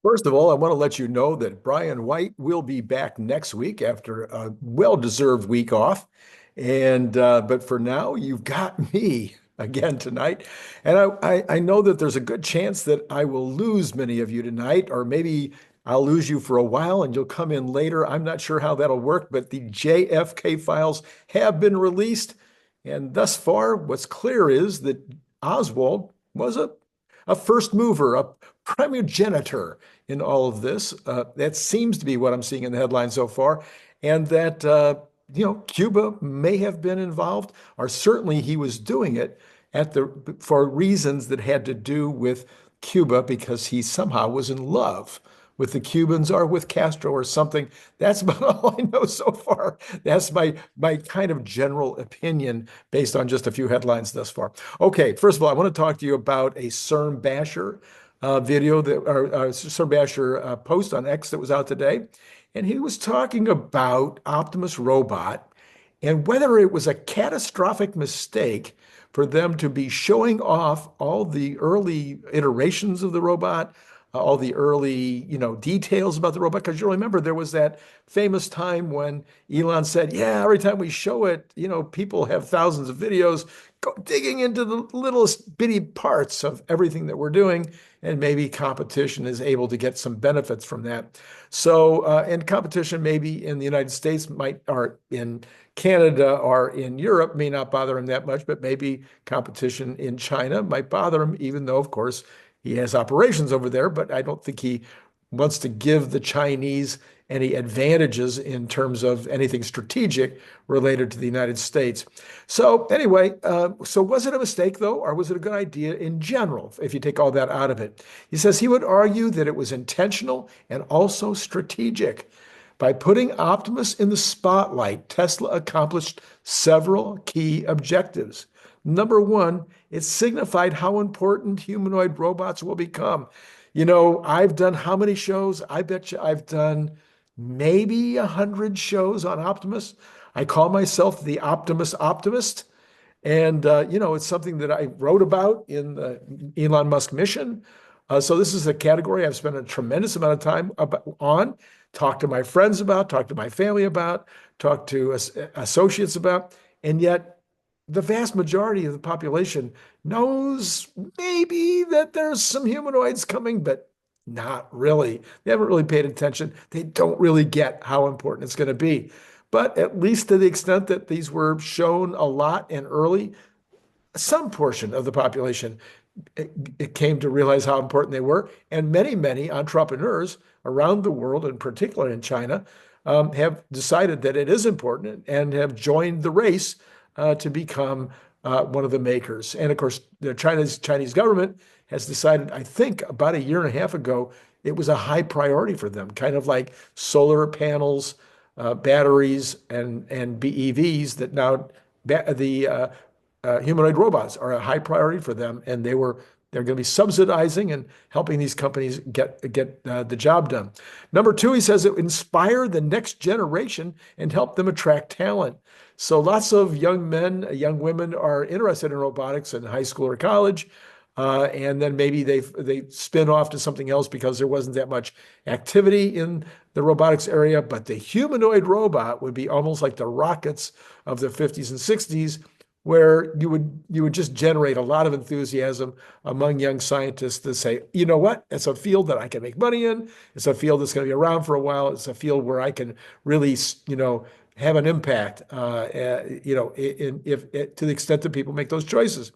First of all, I want to let you know that Brian White will be back next week after a well-deserved week off. But for now, you've got me again tonight. And I know that there's a good chance that I will lose many of you tonight, or maybe I'll lose you for a while and you'll come in later. I'm not sure how that'll work, but the JFK files have been released. And thus far, what's clear is that Oswald was a first mover, a primogenitor in all of this. That seems to be what I'm seeing in the headlines so far, and that Cuba may have been involved, or certainly he was doing it for reasons that had to do with Cuba because he somehow was in love with the Cubans or with Castro or something. That's about all I know so far. That's my kind of general opinion based on just a few headlines thus far. Okay, first of all, I want to talk to you about a Cern Basher video that or Cern Basher post on X that was out today, and he was talking about Optimus Robot and whether it was a catastrophic mistake for them to be showing off all the early iterations of the robot, all the early, details about the robot. Because you'll remember there was that famous time when Elon said, "Yeah, every time we show it, people have thousands of videos digging into the littlest bitty parts of everything that we're doing, and maybe competition is able to get some benefits from that." So, and competition maybe in the United States or in Canada or in Europe may not bother him that much, but maybe competition in China might bother him, even though, of course, he has operations over there, but I don't think he wants to give the Chinese any advantages in terms of anything strategic related to the United States. So anyway, so was it a mistake though, or was it a good idea in general, if you take all that out of it? He says he would argue that it was intentional and also strategic. By putting Optimus in the spotlight, Tesla accomplished several key objectives. Number one, it signified how important humanoid robots will become. I've done how many shows? I bet you I've done maybe 100 shows on Optimus. I call myself the Optimus Optimist. And, it's something that I wrote about in the Elon Musk mission. So this is a category I've spent a tremendous amount of time on, talked to my friends about, talked to my family about, talked to associates about, and yet the vast majority of the population knows maybe that there's some humanoids coming, but not really. They haven't really paid attention. They don't really get how important it's going to be. But at least to the extent that these were shown a lot and early, some portion of the population it came to realize how important they were. And many, many entrepreneurs around the world, in particular in China, have decided that it is important and have joined the race to become one of the makers. And of course, the Chinese government has decided, I think about a year and a half ago, it was a high priority for them, kind of like solar panels, batteries, and BEVs, that now the humanoid robots are a high priority for them, and they're going to be subsidizing and helping these companies get the job done. Number two, he says it inspired the next generation and helped them attract talent. So lots of young men, young women are interested in robotics in high school or college, and then maybe they spin off to something else because there wasn't that much activity in the robotics area. But the humanoid robot would be almost like the rockets of the 50s and 60s, where you would just generate a lot of enthusiasm among young scientists to say, you know what, it's a field that I can make money in. It's a field that's going to be around for a while. It's a field where I can really, have an impact, if to the extent that people make those choices.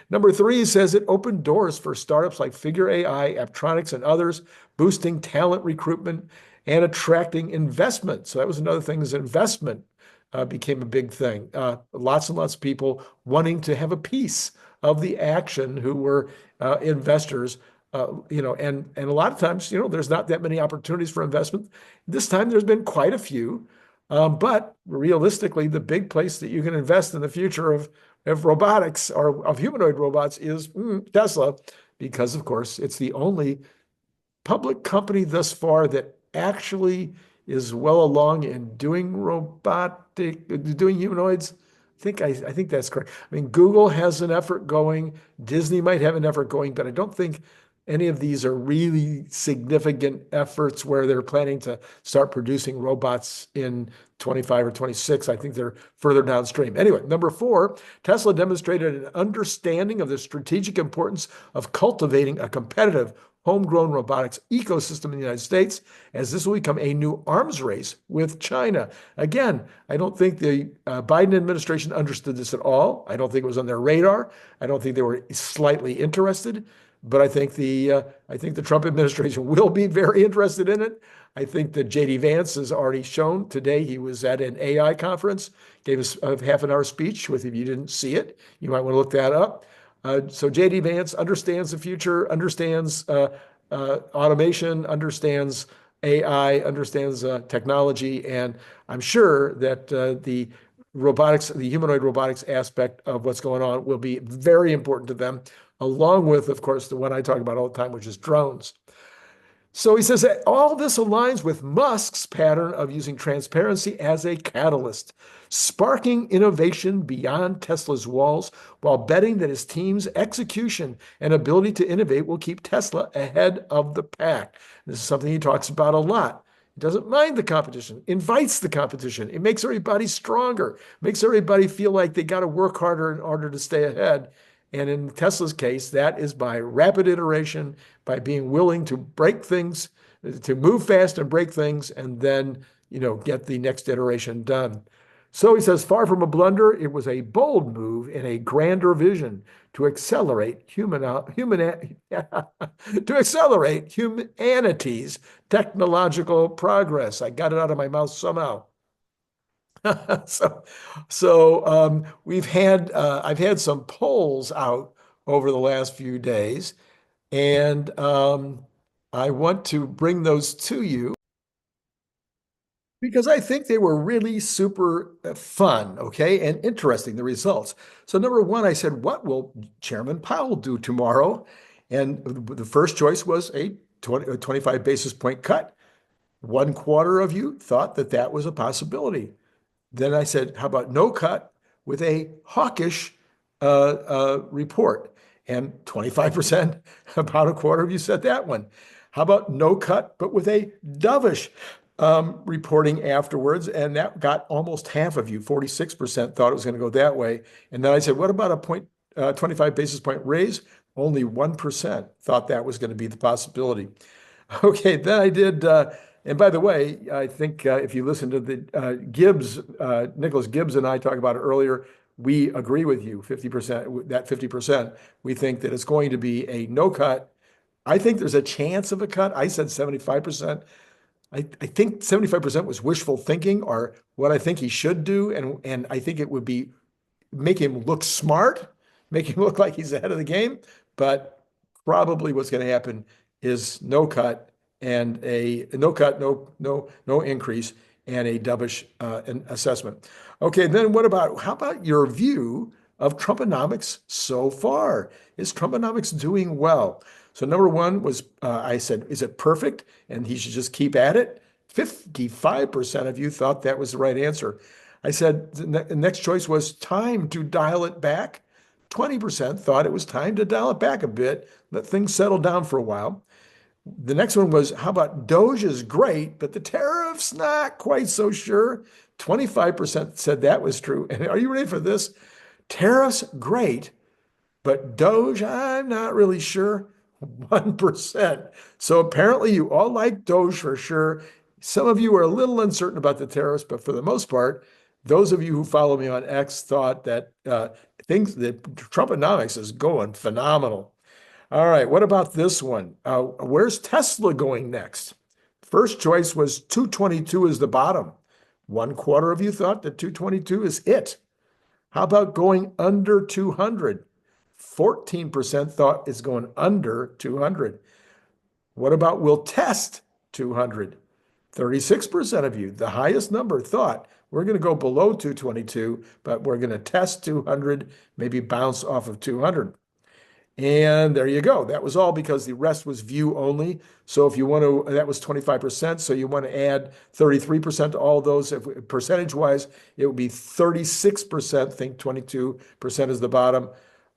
Number three, he says it opened doors for startups like Figure AI, Apptronics, and others, boosting talent recruitment and attracting investment. So that was another thing, is investment became a big thing. Lots and lots of people wanting to have a piece of the action who were investors, and a lot of times, there's not that many opportunities for investment. This time there's been quite a few, but realistically, the big place that you can invest in the future of robotics or of humanoid robots is Tesla, because of course it's the only public company thus far that actually is well along in doing humanoids. I think that's correct. I mean, Google has an effort going, Disney might have an effort going, but I don't think any of these are really significant efforts where they're planning to start producing robots in 25 or 26. I think they're further downstream. Anyway, number 4, Tesla demonstrated an understanding of the strategic importance of cultivating a competitive homegrown robotics ecosystem in the United States, as this will become a new arms race with China. Again, I don't think the Biden administration understood this at all. I don't think it was on their radar. I don't think they were slightly interested. But I think the Trump administration will be very interested in it. I think that J.D. Vance has already shown today. He was at an AI conference, gave us a half-an-hour speech. If you didn't see it, you might want to look that up. So J.D. Vance understands the future, understands automation, understands AI, understands technology, and I'm sure that the humanoid robotics aspect of what's going on will be very important to them, along with, of course, the one I talk about all the time, which is drones. So he says that all this aligns with Musk's pattern of using transparency as a catalyst, sparking innovation beyond Tesla's walls while betting that his team's execution and ability to innovate will keep Tesla ahead of the pack. This is something he talks about a lot. He doesn't mind the competition, invites the competition. It makes everybody stronger, makes everybody feel like they got to work harder in order to stay ahead. And in Tesla's case, that is by rapid iteration, by being willing to break things, to move fast and break things, and then, get the next iteration done. So he says, far from a blunder, it was a bold move and a grander vision to accelerate humanity's technological progress. I got it out of my mouth somehow. I've had some polls out over the last few days, and I want to bring those to you because I think they were really super fun, okay, and interesting, the results. So number 1, I said, what will Chairman Powell do tomorrow? And the first choice was a 25 basis point cut. 1/4 of you thought that that was a possibility. Then I said, how about no cut with a hawkish report? And 25%, about 1/4 of you said that one. How about no cut, but with a dovish reporting afterwards? And that got almost half of you, 46% thought it was going to go that way. And then I said, what about a 25 basis point raise? Only 1% thought that was going to be the possibility. Okay, then I did... and by the way, I think if you listen to the Gibbs, Nicholas Gibbs and I talked about it earlier, we agree with you, 50%, that 50%. We think that it's going to be a no cut. I think there's a chance of a cut. I said 75%. I think 75% was wishful thinking, or what I think he should do. And I think it would be make him look smart, make him look like he's ahead of the game. But probably what's going to happen is no cut. And a no cut, no increase, and a dovish assessment. Okay, then how about your view of Trumponomics so far? Is Trumponomics doing well? So number 1 was, I said, is it perfect? And he should just keep at it. 55% of you thought that was the right answer. I said, the next choice was time to dial it back. 20% thought it was time to dial it back a bit, let things settle down for a while. The next one was, how about Doge is great, but the tariffs, not quite so sure. 25% said that was true. And are you ready for this? Tariffs, great, but Doge, I'm not really sure. 1%. So apparently you all like Doge for sure. Some of you are a little uncertain about the tariffs, but for the most part, those of you who follow me on X thought that that Trumponomics is going phenomenal. All right, what about this one? Where's Tesla going next? First choice was 222 is the bottom. 1/4 of you thought that 222 is it. How about going under 200? 14% thought it's going under 200. What about we'll test 200? 36% of you, the highest number, thought we're going to go below 222, but we're going to test 200, maybe bounce off of 200. And there you go. That was all because the rest was view only. So if you want to, that was 25%. So you want to add 33% to all those. If percentage-wise, it would be 36% think 22% is the bottom.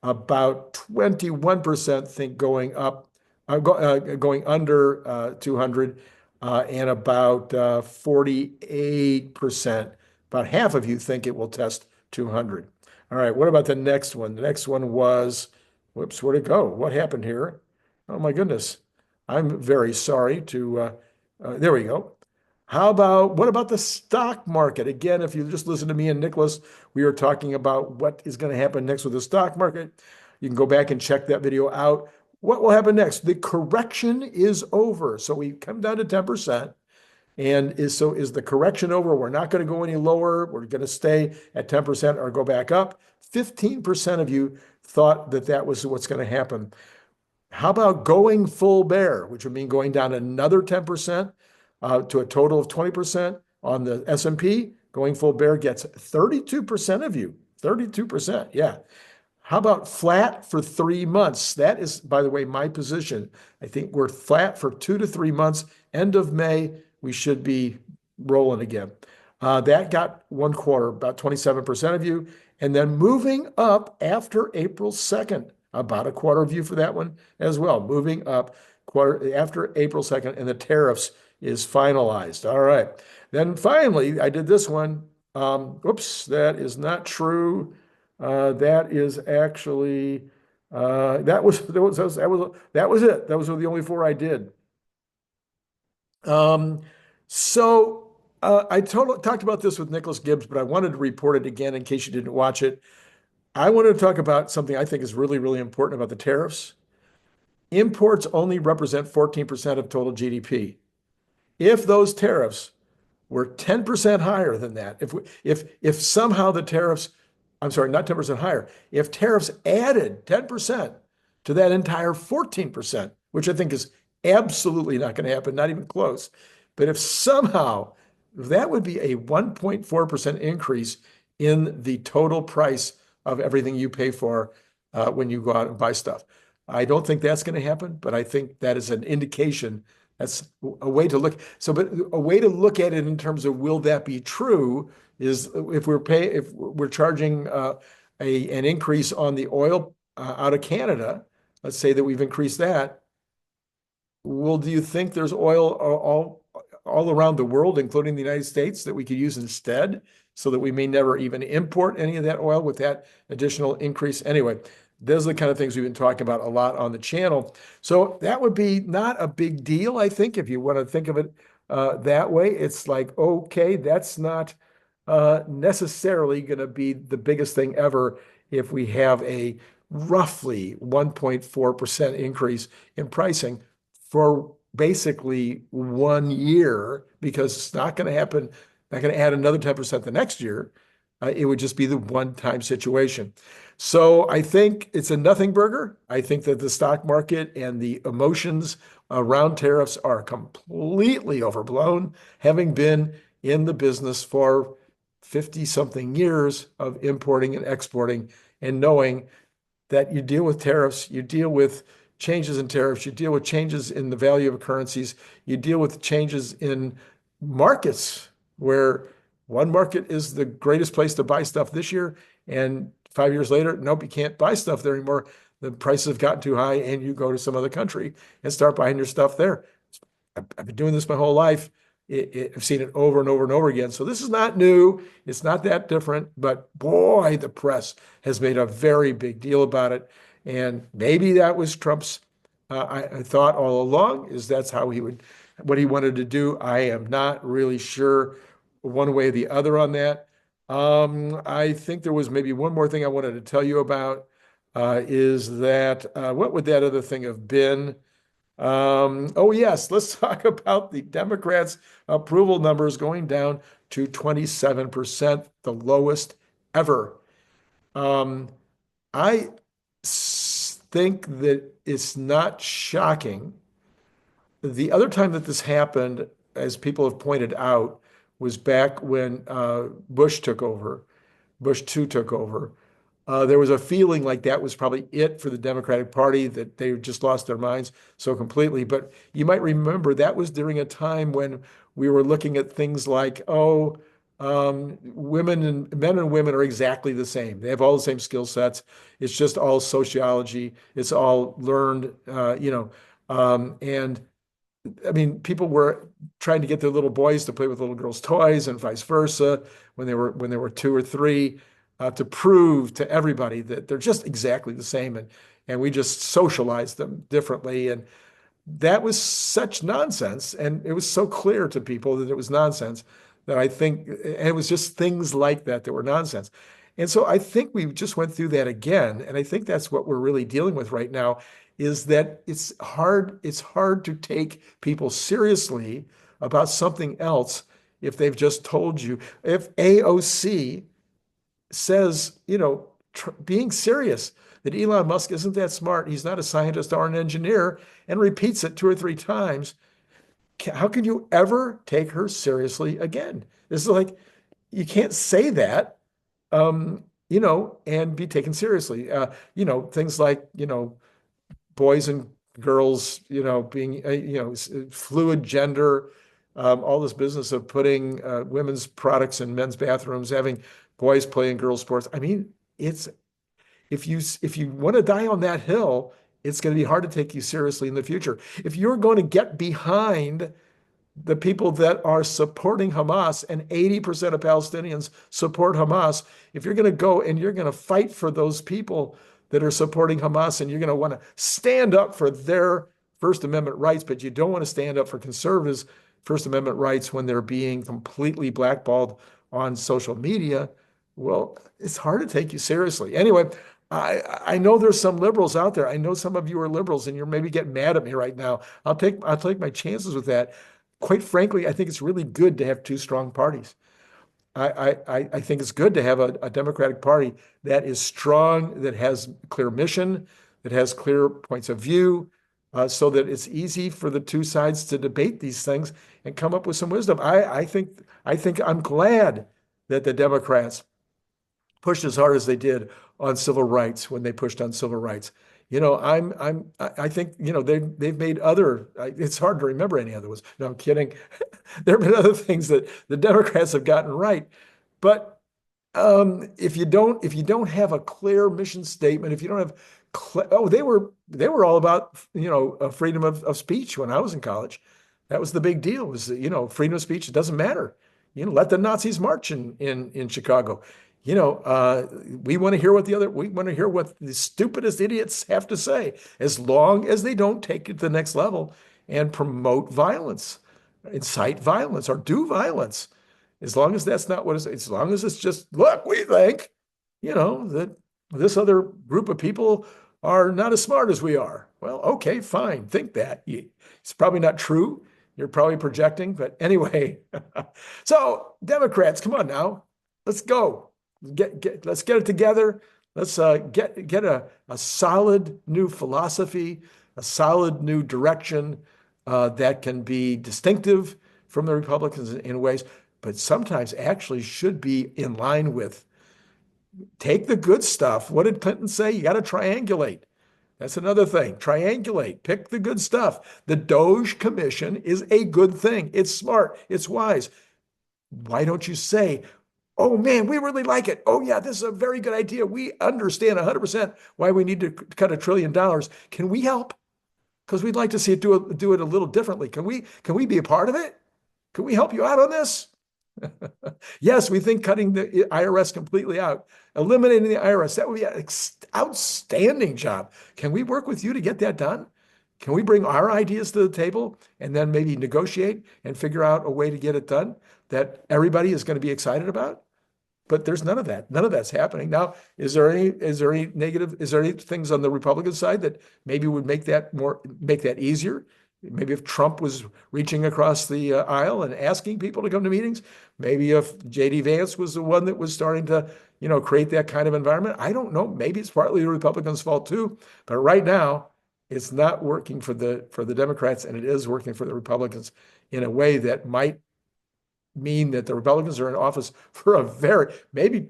About 21% think going up going under 200, and about 48%, about half of you think it will test 200. All right, what about the next one? The next one was, whoops, where'd it go? What happened here? Oh my goodness. I'm very sorry to, there we go. What about the stock market? Again, if you just listen to me and Nicholas, we are talking about what is going to happen next with the stock market. You can go back and check that video out. What will happen next? The correction is over. So we come down to 10%. And is the correction over? We're not going to go any lower. We're going to stay at 10% or go back up. 15% of you thought that that was what's going to happen. How about going full bear, which would mean going down another 10% to a total of 20% on the S&P? Going full bear gets 32% of you. 32%, yeah. How about flat for 3 months? That is, by the way, my position. I think we're flat for 2 to 3 months. End of May, we should be rolling again. That got 1/4, about 27% of you. And then moving up after April 2nd, about 1/4 of you for that one as well. Moving up quarter after April 2nd, and the tariffs is finalized. All right. Then finally, I did this one. Oops, that is not true. That is actually that was it. Those were the only 4 I did. I talked about this with Nicholas Gibbs, but I wanted to report it again in case you didn't watch it. I wanted to talk about something I think is really, really important about the tariffs. Imports only represent 14% of total GDP. If those tariffs were 10% higher than that, if somehow the tariffs, I'm sorry, not 10% higher, if tariffs added 10% to that entire 14%, which I think is absolutely not going to happen, not even close. But if somehow that would be a 1.4% increase in the total price of everything you pay for when you go out and buy stuff. I don't think that's going to happen, but I think that is an indication. That's a way to look. But a way to look at it in terms of will that be true is if we're charging an increase on the oil out of Canada. Let's say that we've increased that. Well, do you think there's oil all around the world, including the United States, that we could use instead, so that we may never even import any of that oil with that additional increase? Anyway, those are the kind of things we've been talking about a lot on the channel. So that would be not a big deal, I think, if you want to think of it that way. It's like, okay, that's not necessarily going to be the biggest thing ever if we have a roughly 1.4% increase in pricing for basically 1 year, because it's not going to happen, not going to add another 10% the next year. It would just be the one-time situation. So I think it's a nothing burger. I think that the stock market and the emotions around tariffs are completely overblown, having been in the business for 50-something years of importing and exporting, and knowing that you deal with tariffs, you deal with changes in tariffs, you deal with changes in the value of currencies, you deal with changes in markets, where one market is the greatest place to buy stuff this year, and 5 years later, nope, you can't buy stuff there anymore. The prices have gotten too high, and you go to some other country and start buying your stuff there. I've been doing this my whole life. I've seen it over and over and over again. So this is not new. It's not that different, but boy, the press has made a very big deal about it. And maybe that was Trump's, I thought all along, is that's how what he wanted to do. I am not really sure one way or the other on that. I think there was maybe one more thing I wanted to tell you about, is that, what would that other thing have been? Oh yes, let's talk about the Democrats' approval numbers going down to 27%, the lowest ever. I think that it's not shocking. The other time that this happened, as people have pointed out, was back when Bush took over, Bush 2 took over. There was a feeling like that was probably it for the Democratic Party, that they just lost their minds so completely. But you might remember that was during a time when we were looking at things like, men and women are exactly the same. They have all the same skill sets. It's just all sociology. It's all learned, And I mean, people were trying to get their little boys to play with little girls' toys and vice versa when they were 2 or 3, to prove to everybody that they're just exactly the same, and we just socialize them differently. And that was such nonsense, and it was so clear to people that it was nonsense that I think, and it was just things like that that were nonsense. And so I think we just went through that again, and I think that's what we're really dealing with right now, is that it's hard to take people seriously about something else if they've just told you. If AOC says, being serious, that Elon Musk isn't that smart, he's not a scientist or an engineer, and repeats it 2 or 3 times, how can you ever take her seriously again? This is like, you can't say that, and be taken seriously. Things like, boys and girls, being, fluid gender, all this business of putting women's products in men's bathrooms, having boys playing girls' sports. I mean, if you want to die on that hill, it's going to be hard to take you seriously in the future. If you're going to get behind the people that are supporting Hamas, and 80% of Palestinians support Hamas, if you're going to go and you're going to fight for those people that are supporting Hamas, and you're going to want to stand up for their First Amendment rights, but you don't want to stand up for conservatives' First Amendment rights when they're being completely blackballed on social media, well, it's hard to take you seriously. Anyway, I know there's some liberals out there. I know some of you are liberals, and you're maybe getting mad at me right now. I'll take my chances with that. Quite frankly, I think it's really good to have 2 strong parties. I think it's good to have a Democratic Party that is strong, that has clear mission, that has clear points of view, so that it's easy for the 2 sides to debate these things and come up with some wisdom. I think I'm glad that the Democrats pushed as hard as they did on civil rights when they pushed on civil rights. I think, they've made other, it's hard to remember any other ones. No, I'm kidding. There have been other things that the Democrats have gotten right. But if you don't have a clear mission statement, if you don't have, they were all about, freedom of speech when I was in college. That was the big deal, was, freedom of speech. It doesn't matter. Let the Nazis march in Chicago. We want to hear what the stupidest idiots have to say, as long as they don't take it to the next level and promote violence, incite violence, or do violence. As long as that's not as long as it's just, look, we think, that this other group of people are not as smart as we are. Well, okay, fine. Think that. It's probably not true. You're probably projecting, but anyway. So Democrats, come on now, let's go. Let's get it together. Let's get a solid new philosophy, a solid new direction that can be distinctive from the Republicans in ways, but sometimes actually should be in line with. Take the good stuff. What did Clinton say? You got to triangulate. That's another thing. Triangulate. Pick the good stuff. The DOJ Commission is a good thing. It's smart. It's wise. Why don't you say, oh man, we really like it. Oh yeah, this is a very good idea. We understand 100% why we need to cut $1 trillion. Can we help? Because we'd like to see it do it a little differently. Can we be a part of it? Can we help you out on this? Yes, we think cutting the IRS completely out, eliminating the IRS, that would be an outstanding job. Can we work with you to get that done? Can we bring our ideas to the table and then maybe negotiate and figure out a way to get it done that everybody is going to be excited about? But there's none of that. None of that's happening. Now, is there any things on the Republican side that maybe would make that easier? Maybe if Trump was reaching across the aisle and asking people to come to meetings, maybe if J.D. Vance was the one that was starting to, create that kind of environment. I don't know. Maybe it's partly the Republicans' fault too. But right now, it's not working for the Democrats, and it is working for the Republicans in a way that might mean that the Republicans are in office for maybe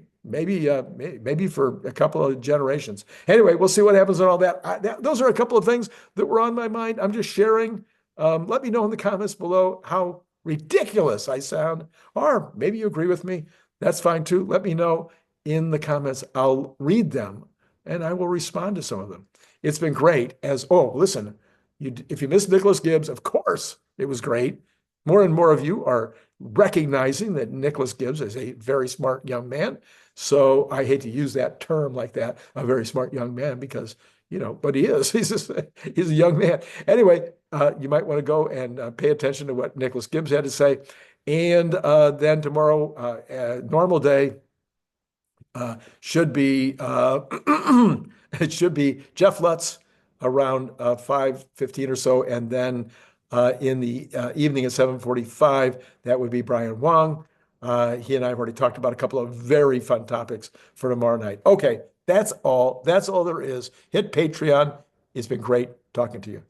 for a couple of generations. Anyway, we'll see what happens on all that. Those are a couple of things that were on my mind. I'm just sharing. Let me know in the comments below how ridiculous I sound, or maybe you agree with me. That's fine too. Let me know in the comments. I'll read them and I will respond to some of them. It's been great. Listen, if you missed Nicholas Gibbs, of course, it was great. More and more of you are recognizing that Nicholas Gibbs is a very smart young man. So I hate to use that term like that, a very smart young man, because, but he is. He's a young man. Anyway, you might want to go and pay attention to what Nicholas Gibbs had to say. And then tomorrow, normal day, should be it should be Jeff Lutz around 5:15 or so, and then in the evening at 7:45, that would be Brian Wong. He and I have already talked about a couple of very fun topics for tomorrow night. Okay, that's all. That's all there is. Hit Patreon. It's been great talking to you.